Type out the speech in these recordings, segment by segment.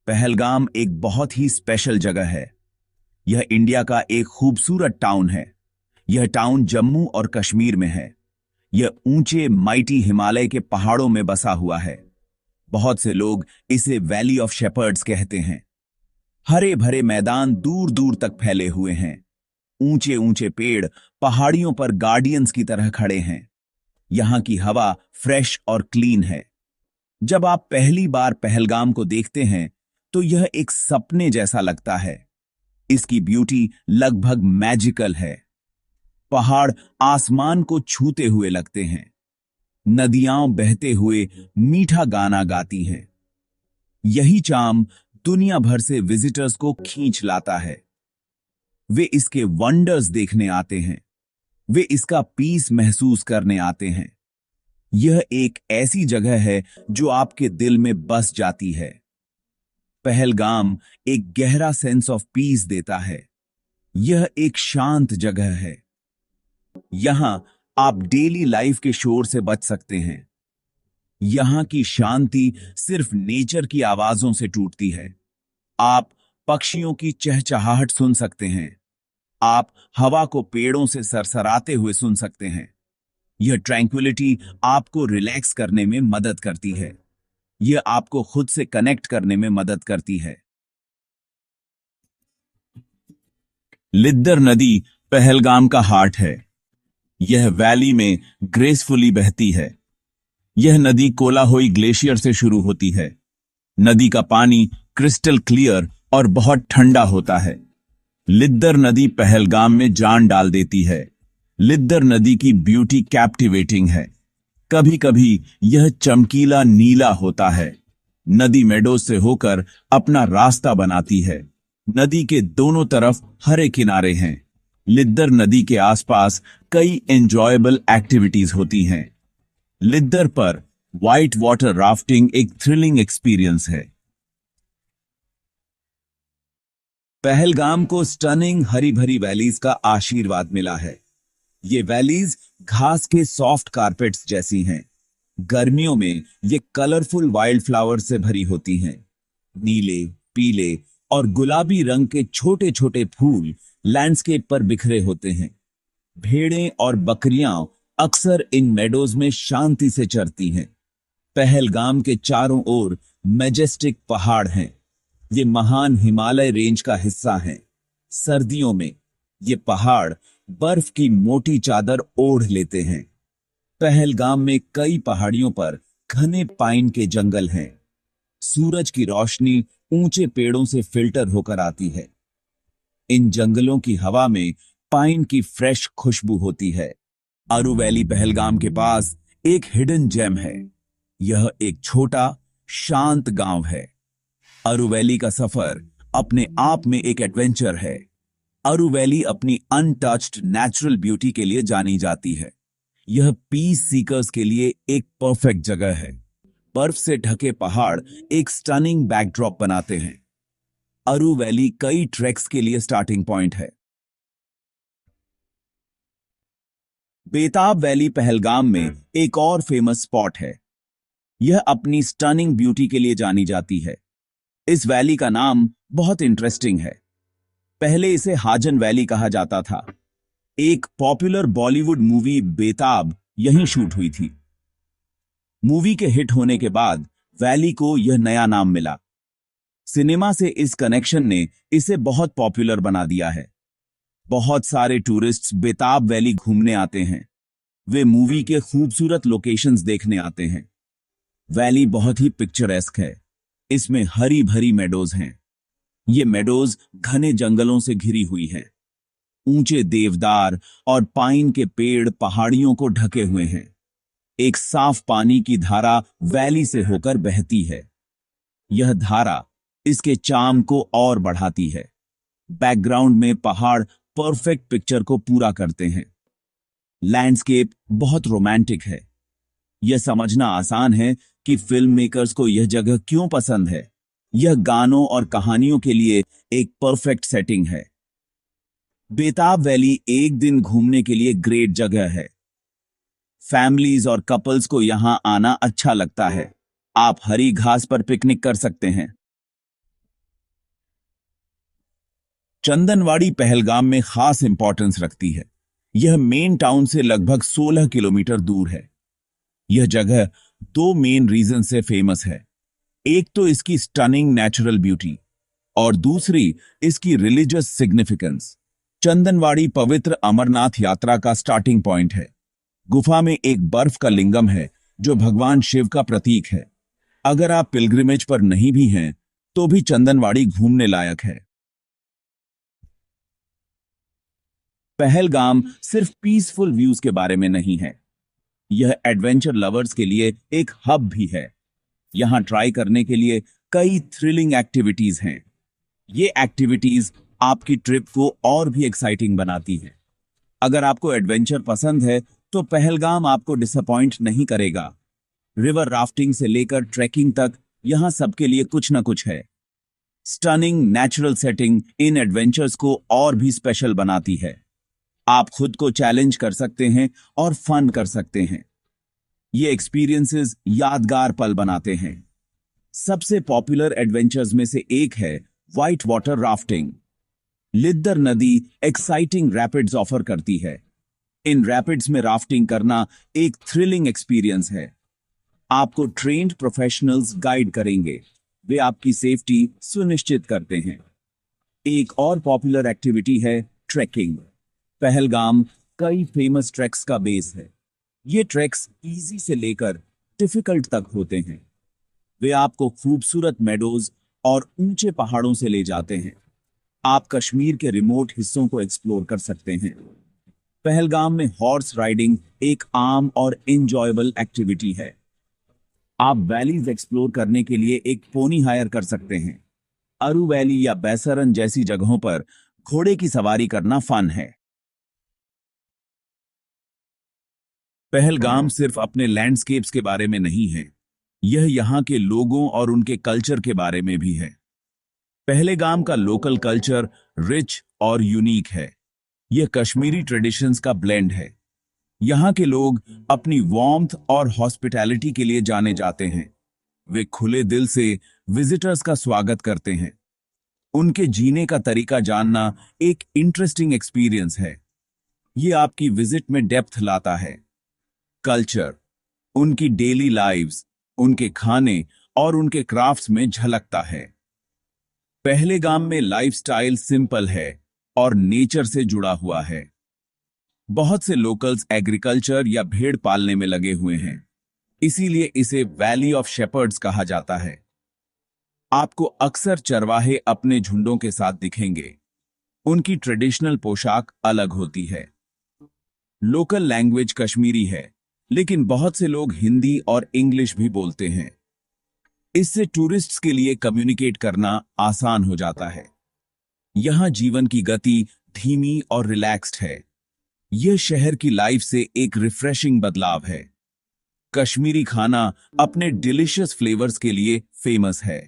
पहलगाम एक बहुत ही स्पेशल जगह है। यह इंडिया का एक खूबसूरत टाउन है। यह टाउन जम्मू और कश्मीर में है। यह ऊंचे माइटी हिमालय के पहाड़ों में बसा हुआ है। बहुत से लोग इसे वैली ऑफ शेपर्ड्स कहते हैं। हरे भरे मैदान दूर दूर तक फैले हुए हैं। ऊंचे ऊंचे पेड़ पहाड़ियों पर गार्डियंस की तरह खड़े हैं। यहां की हवा फ्रेश और क्लीन है। जब आप पहली बार पहलगाम को देखते हैं तो यह एक सपने जैसा लगता है। इसकी ब्यूटी लगभग मैजिकल है। पहाड़ आसमान को छूते हुए लगते हैं। नदियां बहते हुए मीठा गाना गाती हैं। यही चार्म दुनिया भर से विजिटर्स को खींच लाता है। वे इसके वंडर्स देखने आते हैं। वे इसका पीस महसूस करने आते हैं। यह एक ऐसी जगह है जो आपके दिल में बस जाती है। पहलगाम एक गहरा सेंस ऑफ पीस देता है। यह एक शांत जगह है। यहां आप डेली लाइफ के शोर से बच सकते हैं। यहां की शांति सिर्फ नेचर की आवाजों से टूटती है। आप पक्षियों की चहचहाहट सुन सकते हैं। आप हवा को पेड़ों से सरसराते हुए सुन सकते हैं। यह ट्रैंक्विलिटी आपको रिलैक्स करने में मदद करती है। यह आपको खुद से कनेक्ट करने में मदद करती है। लिद्दर नदी पहलगाम का हार्ट है। यह वैली में ग्रेसफुली बहती है। यह नदी कोलाहोई ग्लेशियर से शुरू होती है। नदी का पानी क्रिस्टल क्लियर और बहुत ठंडा होता है। लिद्दर नदी पहलगाम में जान डाल देती है। लिद्दर नदी की ब्यूटी कैप्टिवेटिंग है। कभी कभी यह चमकीला नीला होता है। नदी मेडोज से होकर अपना रास्ता बनाती है। नदी के दोनों तरफ हरे किनारे हैं। लिद्दर नदी के आसपास कई एंजॉयबल एक्टिविटीज होती हैं। लिद्दर पर व्हाइट वाटर राफ्टिंग एक थ्रिलिंग एक्सपीरियंस है। पहलगाम को स्टनिंग हरी भरी वैलीज का आशीर्वाद मिला है। ये वैलीज घास के सॉफ्ट कारपेट्स जैसी हैं। गर्मियों में ये कलरफुल वाइल्ड फ्लावर से भरी होती हैं। नीले, पीले और गुलाबी रंग के छोटे छोटे फूल लैंडस्केप पर बिखरे होते हैं। भेड़ें और बकरियां अक्सर इन मेडोज में शांति से चरती हैं। पहलगाम के चारों ओर मैजेस्टिक पहाड़ हैं। ये महान हिमालय रेंज का हिस्सा हैं। सर्दियों में ये पहाड़ बर्फ की मोटी चादर ओढ़ लेते हैं। पहलगाम में कई पहाड़ियों पर घने पाइन के जंगल हैं। सूरज की रोशनी ऊंचे पेड़ों से फिल्टर होकर आती है। इन जंगलों की हवा में पाइन की फ्रेश खुशबू होती है। अरू वैली पहलगाम के पास एक हिडन जेम है। यह एक छोटा शांत गांव है। अरू वैली का सफर अपने आप में एक एडवेंचर है। अरू वैली अपनी अनटच्ड नेचुरल ब्यूटी के लिए जानी जाती है। यह पीस सीकर्स के लिए एक परफेक्ट जगह है। बर्फ से ढके पहाड़ एक स्टनिंग बैकड्रॉप बनाते हैं। अरू वैली कई ट्रैक्स के लिए स्टार्टिंग पॉइंट है। बेताब वैली पहलगाम में एक और फेमस स्पॉट है। यह अपनी स्टनिंग ब्यूटी के लिए जानी जाती है। इस वैली का नाम बहुत इंटरेस्टिंग है। पहले इसे हाजन वैली कहा जाता था। एक पॉपुलर बॉलीवुड मूवी बेताब यहीं शूट हुई थी। मूवी के हिट होने के बाद वैली को यह नया नाम मिला। सिनेमा से इस कनेक्शन ने इसे बहुत पॉपुलर बना दिया है। बहुत सारे टूरिस्ट्स बेताब वैली घूमने आते हैं। वे मूवी के खूबसूरत लोकेशंस देखने आते हैं। वैली बहुत ही पिक्चरेस्क है। इसमें हरी भरी मेडोज हैं। ये मेडोज घने जंगलों से घिरी हुई हैं। ऊंचे देवदार और पाइन के पेड़ पहाड़ियों को ढके हुए हैं। एक साफ पानी की धारा वैली से होकर बहती है। यह धारा इसके चार्म को और बढ़ाती है। बैकग्राउंड में पहाड़ परफेक्ट पिक्चर को पूरा करते हैं। लैंडस्केप बहुत रोमांटिक है। यह समझना आसान है कि फिल्म मेकर्स को यह जगह क्यों पसंद है। यह गानों और कहानियों के लिए एक परफेक्ट सेटिंग है। बेताब वैली एक दिन घूमने के लिए ग्रेट जगह है। फैमिलीज और कपल्स को यहां आना अच्छा लगता है। आप हरी घास पर पिकनिक कर सकते हैं। चंदनवाड़ी पहलगाम में खास इंपॉर्टेंस रखती है। यह मेन टाउन से लगभग 16 किलोमीटर दूर है। यह जगह दो मेन रीजन से फेमस है। एक तो इसकी स्टनिंग नेचुरल ब्यूटी और दूसरी इसकी रिलीजियस सिग्निफिकेंस। चंदनवाड़ी पवित्र अमरनाथ यात्रा का स्टार्टिंग पॉइंट है। गुफा में एक बर्फ का लिंगम है जो भगवान शिव का प्रतीक है। अगर आप पिलग्रिमेज पर नहीं भी हैं तो भी चंदनवाड़ी घूमने लायक है। पहलगाम सिर्फ पीसफुल व्यूज के बारे में नहीं है, यह एडवेंचर लवर्स के लिए एक हब भी है। यहां ट्राई करने के लिए कई थ्रिलिंग एक्टिविटीज हैं। ये एक्टिविटीज आपकी ट्रिप को और भी एक्साइटिंग बनाती हैं। अगर आपको एडवेंचर पसंद है तो पहलगाम आपको डिसअपॉइंट नहीं करेगा। रिवर राफ्टिंग से लेकर ट्रैकिंग तक यहां सबके लिए कुछ ना कुछ है। स्टनिंग नेचुरल सेटिंग इन एडवेंचर्स को और भी स्पेशल बनाती है। आप खुद को चैलेंज कर सकते हैं और फन कर सकते हैं। ये एक्सपीरियंसेस यादगार पल बनाते हैं। सबसे पॉपुलर एडवेंचर्स में से एक है व्हाइट वाटर राफ्टिंग। लिद्दर नदी एक्साइटिंग रैपिड्स ऑफर करती है। इन रैपिड्स में राफ्टिंग करना एक थ्रिलिंग एक्सपीरियंस है। आपको ट्रेन्ड प्रोफेशनल्स गाइड करेंगे। वे आपकी सेफ्टी सुनिश्चित करते हैं। एक और पॉपुलर एक्टिविटी है ट्रैकिंग। पहलगाम कई फेमस ट्रैक्स का बेस है। ये ट्रैक्स इजी से लेकर डिफिकल्ट तक होते हैं। वे आपको खूबसूरत मेडोज और ऊंचे पहाड़ों से ले जाते हैं। आप कश्मीर के रिमोट हिस्सों को एक्सप्लोर कर सकते हैं। पहलगाम में हॉर्स राइडिंग एक आम और एंजॉयबल एक्टिविटी है। आप वैलीज एक्सप्लोर करने के लिए एक पोनी हायर कर सकते हैं। अरू वैली या बैसरन जैसी जगहों पर घोड़े की सवारी करना फन है। पहलगाम सिर्फ अपने लैंडस्केप्स के बारे में नहीं है, यह यहाँ के लोगों और उनके कल्चर के बारे में भी है। पहलगाम का लोकल कल्चर रिच और यूनिक है। यह कश्मीरी ट्रेडिशंस का ब्लेंड है। यहाँ के लोग अपनी वार्मथ और हॉस्पिटैलिटी के लिए जाने जाते हैं। वे खुले दिल से विजिटर्स का स्वागत करते हैं। उनके जीने का तरीका जानना एक इंटरेस्टिंग एक्सपीरियंस है। यह आपकी विजिट में डेप्थ लाता है। कल्चर, उनकी डेली लाइव्स, उनके खाने और उनके क्राफ्ट्स में झलकता है। पहलगाम में लाइफस्टाइल सिंपल है और नेचर से जुड़ा हुआ है। बहुत से लोकल्स एग्रीकल्चर या भेड़ पालने में लगे हुए हैं, इसीलिए इसे वैली ऑफ शेपर्ड्स कहा जाता है। आपको अक्सर चरवाहे अपने झुंडों के साथ दिखेंगे। उनकी ट्रेडिशनल पोशाक अलग होती है। लोकल लैंग्वेज कश्मीरी है, लेकिन बहुत से लोग हिंदी और इंग्लिश भी बोलते हैं। इससे टूरिस्ट्स के लिए कम्युनिकेट करना आसान हो जाता है। यहां जीवन की गति धीमी और रिलैक्स्ड है। यह शहर की लाइफ से एक रिफ्रेशिंग बदलाव है। कश्मीरी खाना अपने डिलिशियस फ्लेवर्स के लिए फेमस है।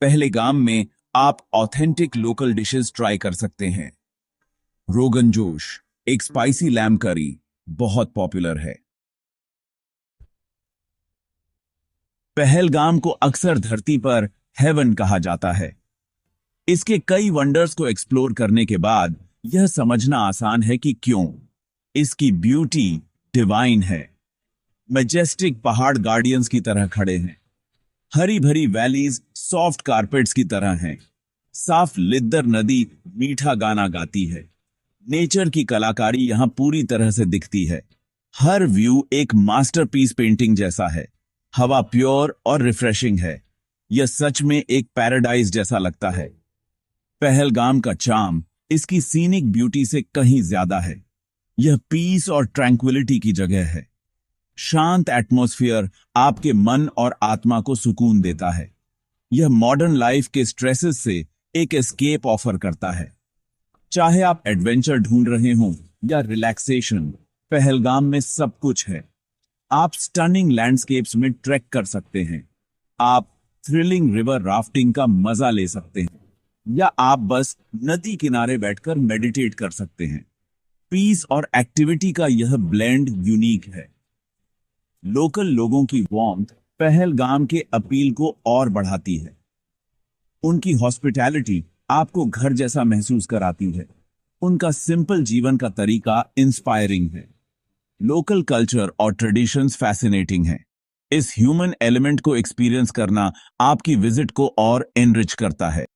पहलगाम में आप ऑथेंटिक लोकल डिशेस ट्राई कर सकते हैं। रोगन जोश, एक स्पाइसी लैम करी, बहुत पॉपुलर है। पहलगाम को अक्सर धरती पर हेवन कहा जाता है। इसके कई वंडर्स को एक्सप्लोर करने के बाद यह समझना आसान है कि क्यों। इसकी ब्यूटी डिवाइन है। मैजेस्टिक पहाड़ गार्डियंस की तरह खड़े हैं। हरी भरी वैलीज सॉफ्ट कारपेट्स की तरह हैं। साफ लिद्दर नदी मीठा गाना गाती है। नेचर की कलाकारी यहां पूरी तरह से दिखती है। हर व्यू एक मास्टरपीस पेंटिंग जैसा है। हवा प्योर और रिफ्रेशिंग है। यह सच में एक पैराडाइज जैसा लगता है। पहलगाम का चार्म इसकी सीनिक ब्यूटी से कहीं ज्यादा है। यह पीस और ट्रैंक्विलिटी की जगह है। शांत एटमॉस्फेयर आपके मन और आत्मा को सुकून देता है। यह मॉडर्न लाइफ के स्ट्रेसेस से एक एस्केप ऑफर करता है। चाहे आप एडवेंचर ढूंढ रहे हों या रिलैक्सेशन, पहलगाम में सब कुछ है। आप स्टनिंग लैंडस्केप्स में ट्रैक कर सकते हैं। आप थ्रिलिंग रिवर राफ्टिंग का मजा ले सकते हैं, या आप बस नदी किनारे बैठकर मेडिटेट कर सकते हैं। पीस और एक्टिविटी का यह ब्लेंड यूनिक है। लोकल लोगों की वार्मथ पहलगाम के अपील को और बढ़ाती है। उनकी हॉस्पिटैलिटी आपको घर जैसा महसूस कराती है। उनका सिंपल जीवन का तरीका इंस्पायरिंग है। लोकल कल्चर और ट्रेडिशंस फैसिनेटिंग है। इस ह्यूमन एलिमेंट को एक्सपीरियंस करना आपकी विजिट को और एनरिच करता है।